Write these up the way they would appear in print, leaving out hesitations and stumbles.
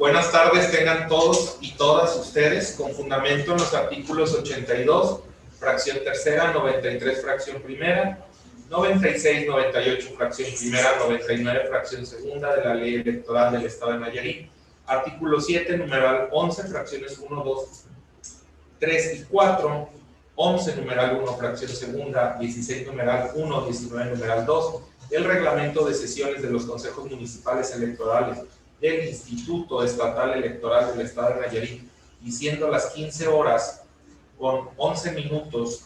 Buenas tardes tengan todos y todas ustedes, con fundamento en los artículos 82, fracción tercera, 93, fracción primera, 96, 98, fracción primera, 99, fracción segunda de la Ley Electoral del Estado de Nayarit, artículo 7, numeral 11, fracciones 1, 2, 3 y 4, 11, numeral 1, fracción segunda, 16, numeral 1, 19, numeral 2, el reglamento de sesiones de los consejos municipales electorales del Instituto Estatal Electoral del Estado de Nayarit, y siendo las 15 horas con 11 minutos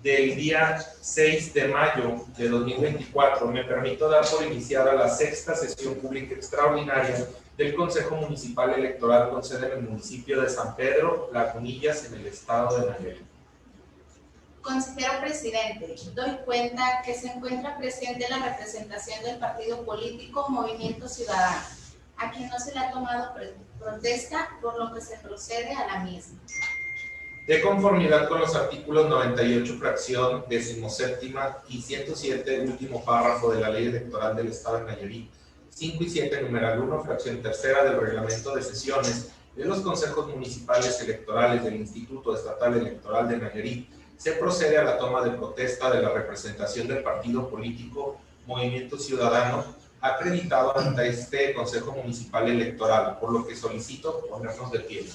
del día 6 de mayo de 2024, me permito dar por iniciada la sexta sesión pública extraordinaria del Consejo Municipal Electoral con sede en el municipio de San Pedro Lagunillas, en el estado de Nayarit. Consejero presidente, doy cuenta que se encuentra presente la representación del partido político Movimiento Ciudadano, a quien no se le ha tomado protesta, por lo que se procede a la misma. De conformidad con los artículos 98, fracción 17 y 107, último párrafo de la Ley Electoral del Estado de Nayarit, 5 y 7, numeral 1, fracción tercera del reglamento de sesiones de los consejos municipales electorales del Instituto Estatal Electoral de Nayarit, se procede a la toma de protesta de la representación del partido político Movimiento Ciudadano acreditado ante este Consejo Municipal Electoral, por lo que solicito ponernos de pie.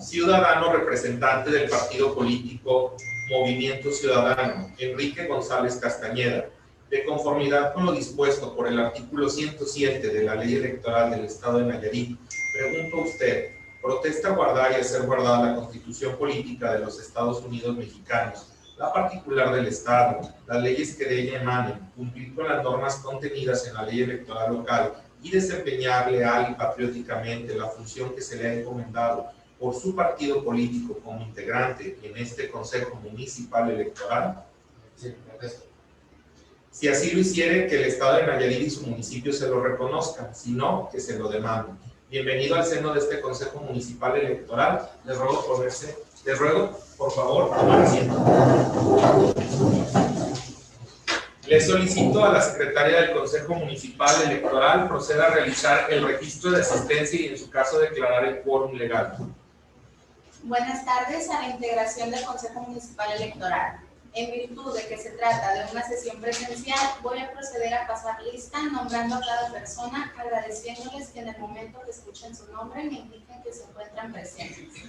Ciudadano representante del partido político Movimiento Ciudadano, Enrique González Castañeda, de conformidad con lo dispuesto por el artículo 107 de la Ley Electoral del Estado de Nayarit, pregunto a usted, ¿protesta guardar y hacer guardar la Constitución Política de los Estados Unidos Mexicanos, la particular del Estado, las leyes que de ella emanen, cumplir con las normas contenidas en la Ley Electoral local y desempeñar leal y patrióticamente la función que se le ha encomendado por su partido político como integrante en este Consejo Municipal Electoral? Sí, protesto. Si así lo hiciere, que el Estado de Nayarit y su municipio se lo reconozcan, si no, que se lo demanden. Bienvenido al seno de este Consejo Municipal Electoral. Les ruego, por favor, tomar asiento. Le solicito a la secretaria del Consejo Municipal Electoral proceda a realizar el registro de asistencia y, en su caso, declarar el quórum legal. Buenas tardes a la integración del Consejo Municipal Electoral. En virtud de que se trata de una sesión presencial, voy a proceder a pasar lista nombrando a cada persona, agradeciéndoles que en el momento que escuchen su nombre me indiquen que se encuentran presentes.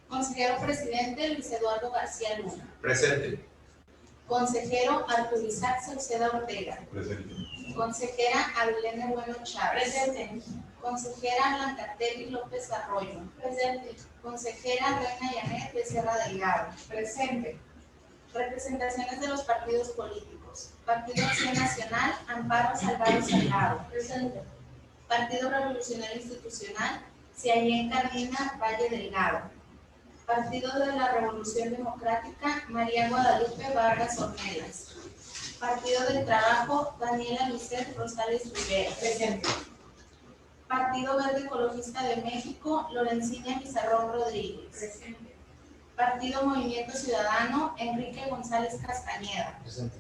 Consejero presidente Luis Eduardo García Luna. Presente. Consejero Arturo Isaac Sauceda Ortega. Presente. Consejera Abilene Bueno Chávez. Presente. Consejera Blanca Telly López Arroyo. Presente. Consejera Reina Yanet Becerra Delgado. Presente. Representaciones de los partidos políticos. Partido Acción Nacional, Amparo Salgado Salgado. Presente. Partido Revolucionario Institucional, Ciayén Cardina Valle Delgado. Partido de la Revolución Democrática, María Guadalupe Vargas Ornelas. Partido del Trabajo, Daniela Lisset Rosales Rivera. Presente. Partido Verde Ecologista de México, Lorencina Pizarrón Rodríguez. Presente. Partido Movimiento Ciudadano, Enrique González Castañeda. Presente.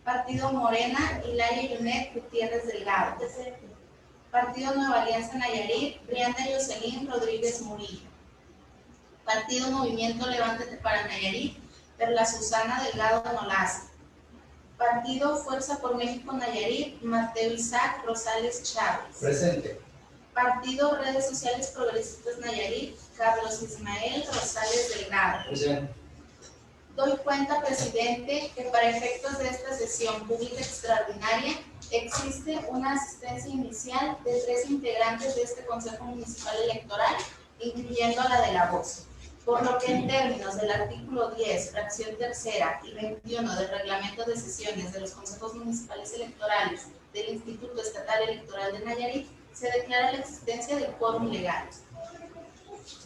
Partido Morena, Hilaria Yunet Gutiérrez Delgado. Presente. Partido Nueva Alianza Nayarit, Brianda Jocelyn Rodríguez Murillo. Partido Movimiento Levántate para Nayarit, Perla Susana Delgado Nolaza. Partido Fuerza por México Nayarit, Mateo Isaac Rosales Chávez. Presente. Partido Redes Sociales Progresistas Nayarit, Carlos Ismael Rosales Delgado. Presente. Doy cuenta, presidente, que para efectos de esta sesión pública extraordinaria existe una asistencia inicial de 3 integrantes de este Consejo Municipal Electoral, incluyendo a la de la voz, por lo que en términos del artículo 10, fracción tercera y 21 del reglamento de sesiones de los consejos municipales electorales del Instituto Estatal Electoral de Nayarit, se declara la existencia del quórum legal.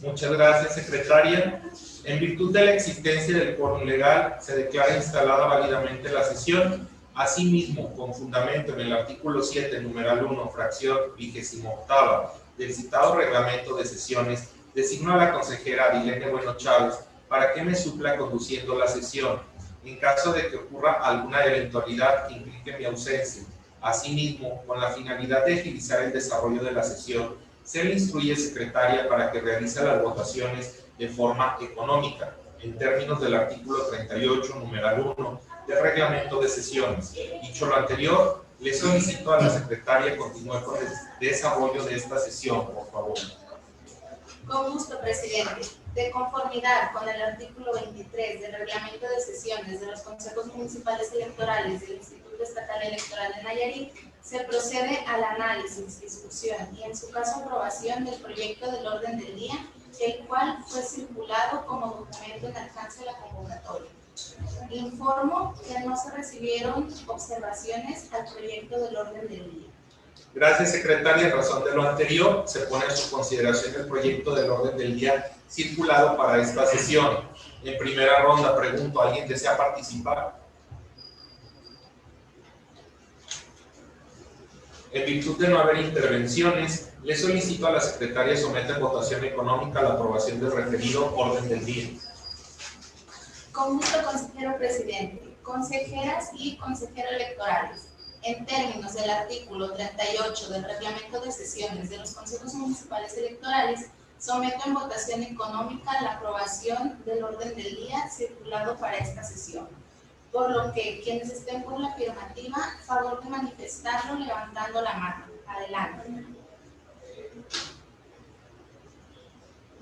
Muchas gracias, secretaria. En virtud de la existencia del quórum legal, se declara instalada válidamente la sesión. Asimismo, con fundamento en el artículo 7, numeral 1, fracción 28ª del citado reglamento de sesiones, designo a la consejera Abilene Bueno Chávez para que me supla conduciendo la sesión. en caso de que ocurra alguna eventualidad que implique mi ausencia. Asimismo, con la finalidad de agilizar el desarrollo de la sesión, se le instruye secretaria para que realice las votaciones de forma económica, en términos del artículo 38, numeral 1 del reglamento de sesiones. Dicho lo anterior, le solicito a la secretaria continúe con el desarrollo de esta sesión, por favor. Con gusto, presidente. De conformidad con el artículo 23 del reglamento de sesiones de los consejos municipales electorales del Instituto Estatal Electoral de Nayarit, se procede al análisis, discusión y, en su caso, aprobación del proyecto del orden del día, el cual fue circulado como documento en alcance de la convocatoria. Informo que no se recibieron observaciones al proyecto del orden del día. Gracias, secretaria. En razón de lo anterior, se pone en su consideración el proyecto del orden del día circulado para esta sesión. En primera ronda, pregunto, ¿alguien desea participar? En virtud de no haber intervenciones, le solicito a la secretaria someta en votación económica la aprobación del referido orden del día. Con gusto, consejero presidente, consejeras y consejeros electorales. En términos del artículo 38 del reglamento de sesiones de los consejos municipales electorales, someto en votación económica la aprobación del orden del día circulado para esta sesión. Por lo que quienes estén por la afirmativa, favor de manifestarlo levantando la mano. Adelante.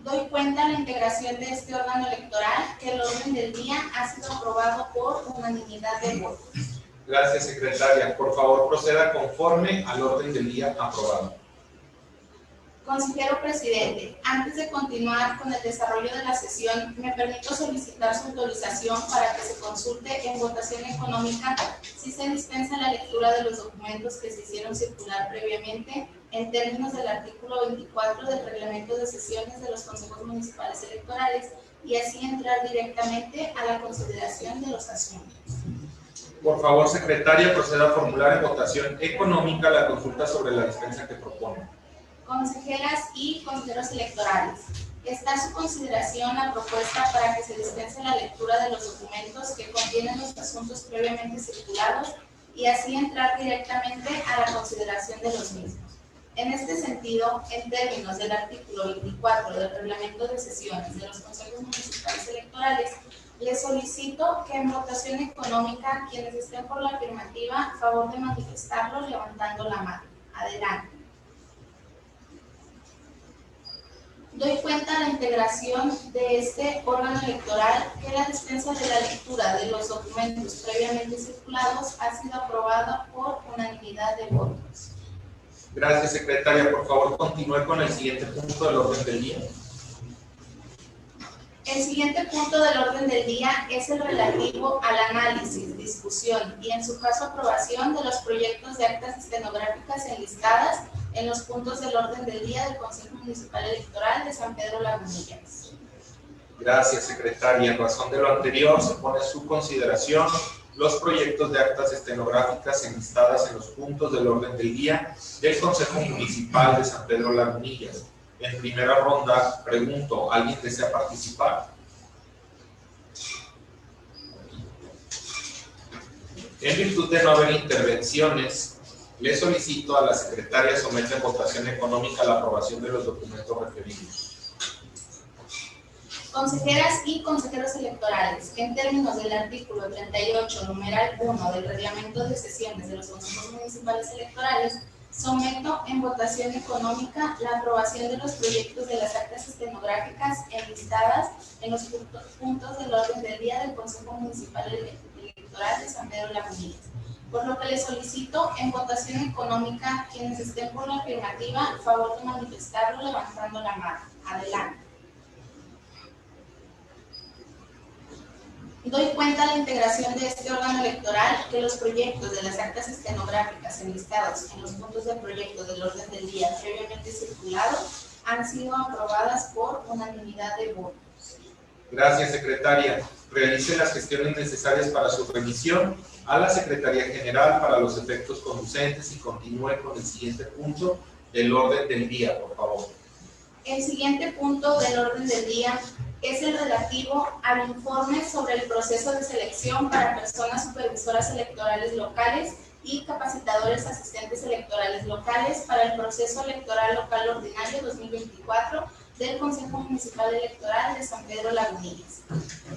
Doy cuenta de la integración de este órgano electoral, que el orden del día ha sido aprobado por unanimidad de votos. Gracias, secretaria. Por favor, proceda conforme al orden del día aprobado. Consejero presidente, antes de continuar con el desarrollo de la sesión, me permito solicitar su autorización para que se consulte en votación económica si se dispensa la lectura de los documentos que se hicieron circular previamente en términos del artículo 24 del reglamento de sesiones de los consejos municipales electorales y así entrar directamente a la consideración de los asuntos. Por favor, secretaria, proceda a formular en votación económica la consulta sobre la dispensa que propone. Consejeras y consejeros electorales, está a su consideración la propuesta para que se dispense la lectura de los documentos que contienen los asuntos previamente circulados y así entrar directamente a la consideración de los mismos. En este sentido, en términos del artículo 24 del reglamento de sesiones de los consejos municipales electorales, les solicito que en votación económica, quienes estén por la afirmativa, favor de manifestarlo levantando la mano. Adelante. Doy cuenta de la integración de este órgano electoral, que la dispensa de la lectura de los documentos previamente circulados ha sido aprobada por unanimidad de votos. Gracias, secretaria. Por favor, continúe con el siguiente punto del orden del día. El siguiente punto del orden del día es el relativo al análisis, discusión y, en su caso, aprobación de los proyectos de actas estenográficas enlistadas en los puntos del orden del día del Consejo Municipal Electoral de San Pedro Lagunillas. Gracias, secretaria. En razón de lo anterior, se pone en su consideración los proyectos de actas estenográficas enlistadas en los puntos del orden del día del Consejo Municipal de San Pedro Lagunillas. En primera ronda, pregunto, ¿alguien desea participar? En virtud de no haber intervenciones, le solicito a la secretaria someta en votación económica la aprobación de los documentos referidos. Consejeras y consejeros electorales, en términos del artículo 38, numeral 1 del reglamento de sesiones de los consejos municipales electorales, someto en votación económica la aprobación de los proyectos de las actas estenográficas enlistadas en los puntos del orden del día del Consejo Municipal Electoral de San Pedro Lagunillas. Por lo que les solicito en votación económica, quienes estén por la afirmativa, favor de manifestarlo levantando la mano. Adelante. Doy cuenta de la integración de este órgano electoral, que los proyectos de las actas estenográficas enlistados en los puntos de proyecto del orden del día previamente circulados han sido aprobadas por unanimidad de votos. Gracias, secretaria. Realice las gestiones necesarias para su remisión a la Secretaría General para los efectos conducentes y continúe con el siguiente punto del orden del día, por favor. El siguiente punto del orden del día es el relativo al informe sobre el proceso de selección para personas supervisoras electorales locales y capacitadores asistentes electorales locales para el proceso electoral local ordinario 2024 del Consejo Municipal Electoral de San Pedro Lagunillas.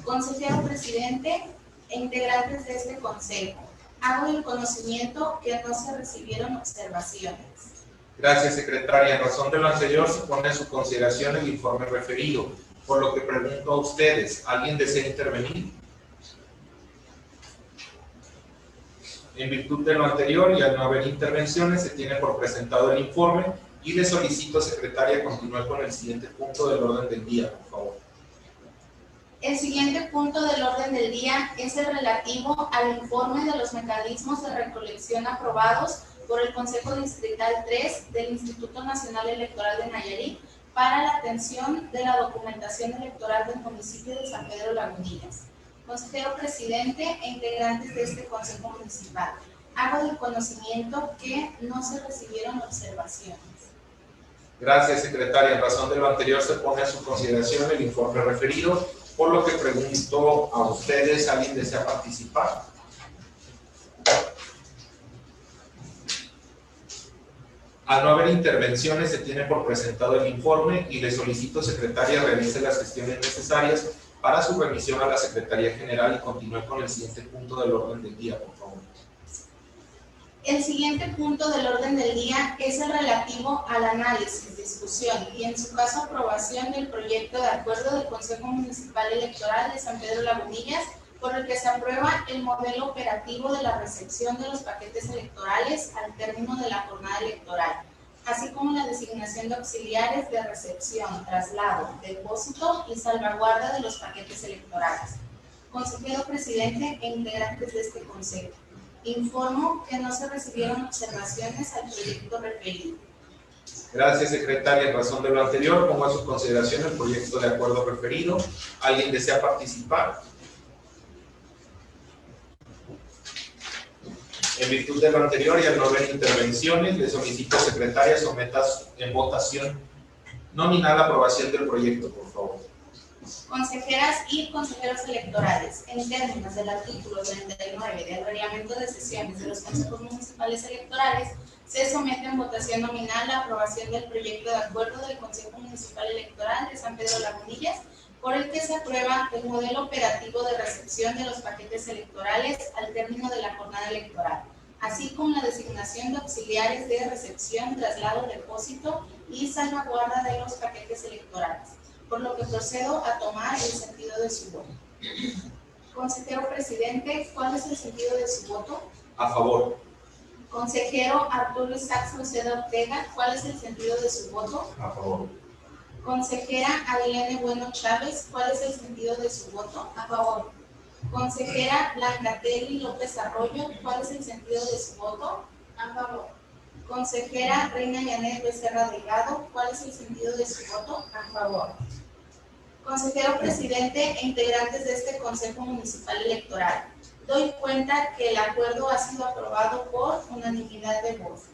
Consejero presidente e integrantes de este consejo, hago el conocimiento que no se recibieron observaciones. Gracias, secretaria. En razón de lo anterior, se pone en su consideración el informe referido, por lo que pregunto a ustedes, ¿alguien desea intervenir? En virtud de lo anterior y al no haber intervenciones, se tiene por presentado el informe y le solicito, secretaria, continúe con el siguiente punto del orden del día, por favor. El siguiente punto del orden del día es el relativo al informe de los mecanismos de recolección aprobados por el Consejo Distrital 3 del Instituto Nacional Electoral de Nayarit para la atención de la documentación electoral del municipio de San Pedro Lagunillas. Consejero presidente e integrantes de este Consejo Municipal, hago de conocimiento que no se recibieron observaciones. Gracias, secretaria. En razón de lo anterior, se pone a su consideración el informe referido, por lo que pregunto a ustedes, ¿alguien desea participar? Al no haber intervenciones, se tiene por presentado el informe y le solicito, secretaria, realice las gestiones necesarias para su remisión a la Secretaría General y continúe con el siguiente punto del orden del día, por favor. El siguiente punto del orden del día es el relativo al análisis, discusión y, en su caso, aprobación del proyecto de acuerdo del Consejo Municipal Electoral de San Pedro Lagunillas, por el que se aprueba el modelo operativo de la recepción de los paquetes electorales al término de la jornada electoral, así como la designación de auxiliares de recepción, traslado, depósito y salvaguarda de los paquetes electorales. Consejero presidente e integrantes de este consejo, informo que no se recibieron observaciones al proyecto referido. Gracias, secretaria. En razón de lo anterior, pongo a su consideración el proyecto de acuerdo referido. ¿Alguien desea participar? En virtud de lo anterior y al no haber intervenciones, le solicito, secretaria, someta en votación nominal la aprobación del proyecto, por favor. Consejeras y consejeros electorales, en términos del artículo 39 del reglamento de sesiones de los consejos municipales electorales, se somete en votación nominal la aprobación del proyecto de acuerdo del Consejo Municipal Electoral de San Pedro Lagunillas, por el que se aprueba el modelo operativo de recepción de los paquetes electorales al término de la jornada electoral, así como la designación de auxiliares de recepción, traslado, depósito y salvaguarda de los paquetes electorales, por lo que procedo a tomar el sentido de su voto. Consejero presidente, ¿cuál es el sentido de su voto? A favor. Consejero Arturo Isaac Sauceda Ortega, ¿cuál es el sentido de su voto? A favor. Consejera Ailene Bueno Chávez, ¿cuál es el sentido de su voto? A favor. Consejera Blancatelli López Arroyo, ¿cuál es el sentido de su voto? A favor. Consejera Reina Yanet Becerra Delgado, ¿cuál es el sentido de su voto? A favor. Consejero presidente e integrantes de este Consejo Municipal Electoral, doy cuenta que el acuerdo ha sido aprobado por unanimidad de votos.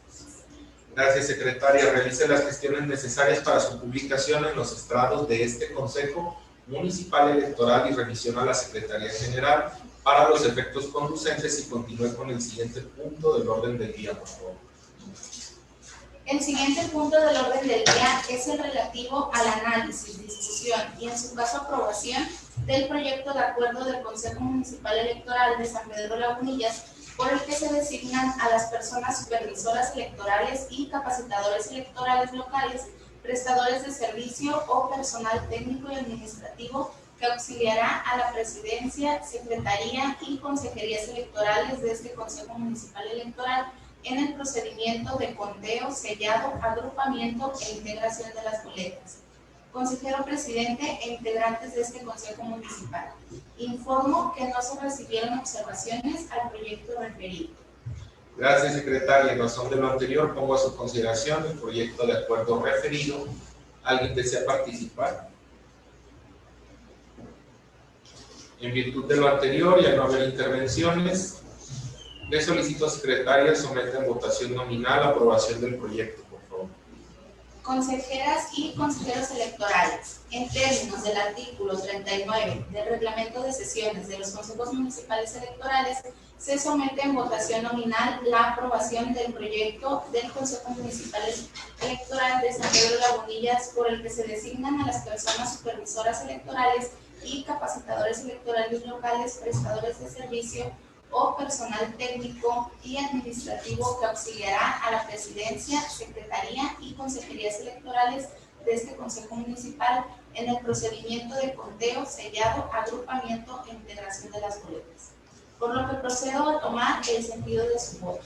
Gracias, secretaria. Realice las gestiones necesarias para su publicación en los estrados de este Consejo Municipal Electoral y remisión a la Secretaría General para los efectos conducentes y continúe con el siguiente punto del orden del día, por favor. El siguiente punto del orden del día es el relativo al análisis, discusión y, en su caso, aprobación del proyecto de acuerdo del Consejo Municipal Electoral de San Pedro Lagunillas, por el que se designan a las personas supervisoras electorales y capacitadores electorales locales, prestadores de servicio o personal técnico y administrativo que auxiliará a la presidencia, secretaría y consejerías electorales de este Consejo Municipal Electoral en el procedimiento de conteo, sellado, agrupamiento e integración de las boletas. Consejero presidente e integrantes de este Consejo Municipal, informo que no se recibieron observaciones al proyecto referido. Gracias, secretaria. En razón de lo anterior, pongo a su consideración el proyecto de acuerdo referido. ¿Alguien desea participar? En virtud de lo anterior y al no haber intervenciones, le solicito, secretaria, someta en votación nominal la aprobación del proyecto, por favor. Consejeras y consejeros electorales, en términos del artículo 39 del reglamento de sesiones de los consejos municipales electorales, se somete en votación nominal la aprobación del proyecto del Consejo Municipal Electoral de San Pedro Lagunillas, por el que se designan a las personas supervisoras electorales y capacitadores electorales locales, prestadores de servicio o personal técnico y administrativo que auxiliará a la presidencia, secretaría y consejerías electorales de este Consejo Municipal en el procedimiento de conteo, sellado, agrupamiento e integración de las boletas. Por lo que procedo a tomar el sentido de su voto.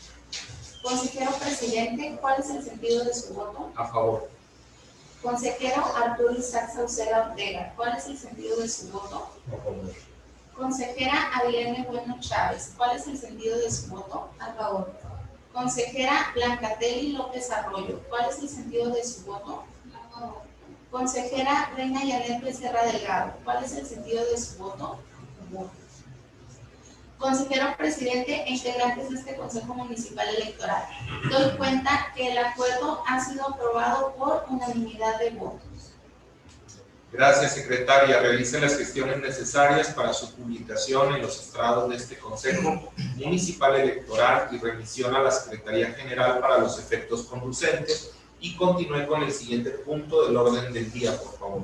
Consejero presidente, ¿cuál es el sentido de su voto? A favor. Consejero Arturo Isaac Sauceda Ortega, ¿cuál es el sentido de su voto? A favor. Consejera Ailene Bueno Chávez, ¿cuál es el sentido de su voto? A favor. Consejera Blancatelli López Arroyo, ¿cuál es el sentido de su voto? A favor. Consejera Reina Yanet Becerra Delgado, ¿cuál es el sentido de su voto? A favor. Consejero presidente e integrantes de este Consejo Municipal Electoral, doy cuenta que el acuerdo ha sido aprobado por unanimidad de votos. Gracias, secretaria. Realice las gestiones necesarias para su publicación en los estrados de este Consejo Municipal Electoral y remisión a la Secretaría General para los efectos conducentes, y continúe con el siguiente punto del orden del día, por favor.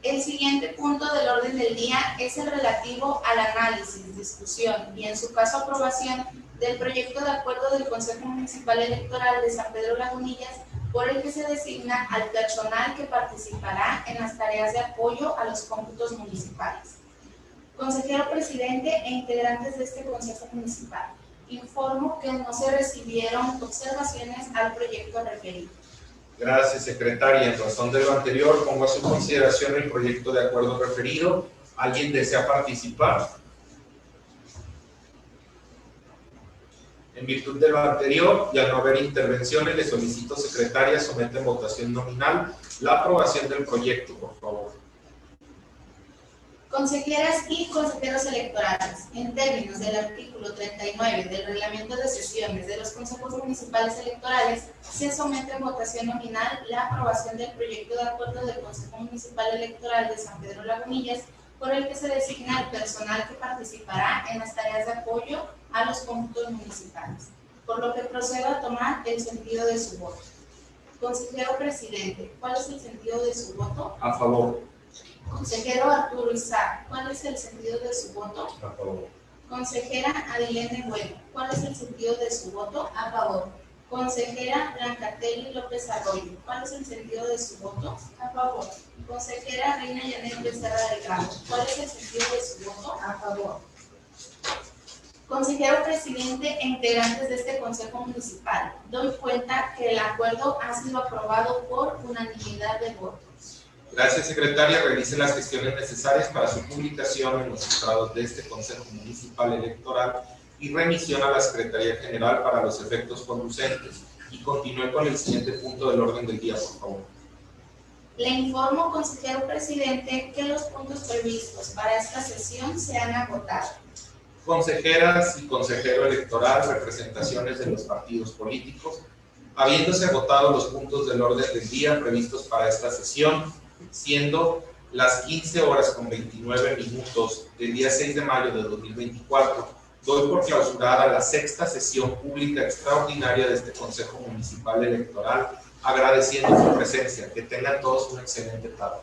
El siguiente punto del orden del día es el relativo al análisis, discusión y, en su caso, aprobación del proyecto de acuerdo del Consejo Municipal Electoral de San Pedro Lagunillas, por el que se designa al personal que participará en las tareas de apoyo a los cómputos municipales. Consejero presidente e integrantes de este Consejo Municipal, informo que no se recibieron observaciones al proyecto referido. Gracias, secretaria. En razón de lo anterior, pongo a su consideración el proyecto de acuerdo referido. ¿Alguien desea participar? En virtud de lo anterior y al no haber intervenciones, le solicito, secretaria, somete en votación nominal la aprobación del proyecto, por favor. Consejeras y consejeros electorales, en términos del artículo 39 del reglamento de sesiones de los consejos municipales electorales, se somete en votación nominal la aprobación del proyecto de acuerdo del Consejo Municipal Electoral de San Pedro Lagunillas, por el que se designa el personal que participará en las tareas de apoyo a los cómputos municipales, por lo que procedo a tomar el sentido de su voto. Consejero presidente, ¿cuál es el sentido de su voto? A favor. Consejero Arturo Isaac, ¿cuál es el sentido de su voto? A favor. Consejera Ailene Bueno, ¿cuál es el sentido de su voto? A favor. Consejera Blancatelli López Arroyo, ¿cuál es el sentido de su voto? A favor. Consejera Reina Yanet Becerra Delgado, ¿cuál es el sentido de su voto? A favor. Consejero presidente e integrantes de este Consejo Municipal, doy cuenta que el acuerdo ha sido aprobado por unanimidad de votos. Gracias, secretaria. Realice las gestiones necesarias para su publicación en los estrados de este Consejo Municipal Electoral y remisión a la Secretaría General para los efectos conducentes, y continúe con el siguiente punto del orden del día, por favor. Le informo, consejero presidente, que los puntos previstos para esta sesión se han agotado. Consejeras y consejero electoral, representaciones de los partidos políticos, habiéndose agotado los puntos del orden del día previstos para esta sesión, siendo las 15:29 del día 6 de mayo de 2024, doy por clausurada la sexta sesión pública extraordinaria de este Consejo Municipal Electoral, agradeciendo su presencia. Que tengan todos una excelente tarde.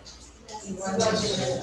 Igualmente.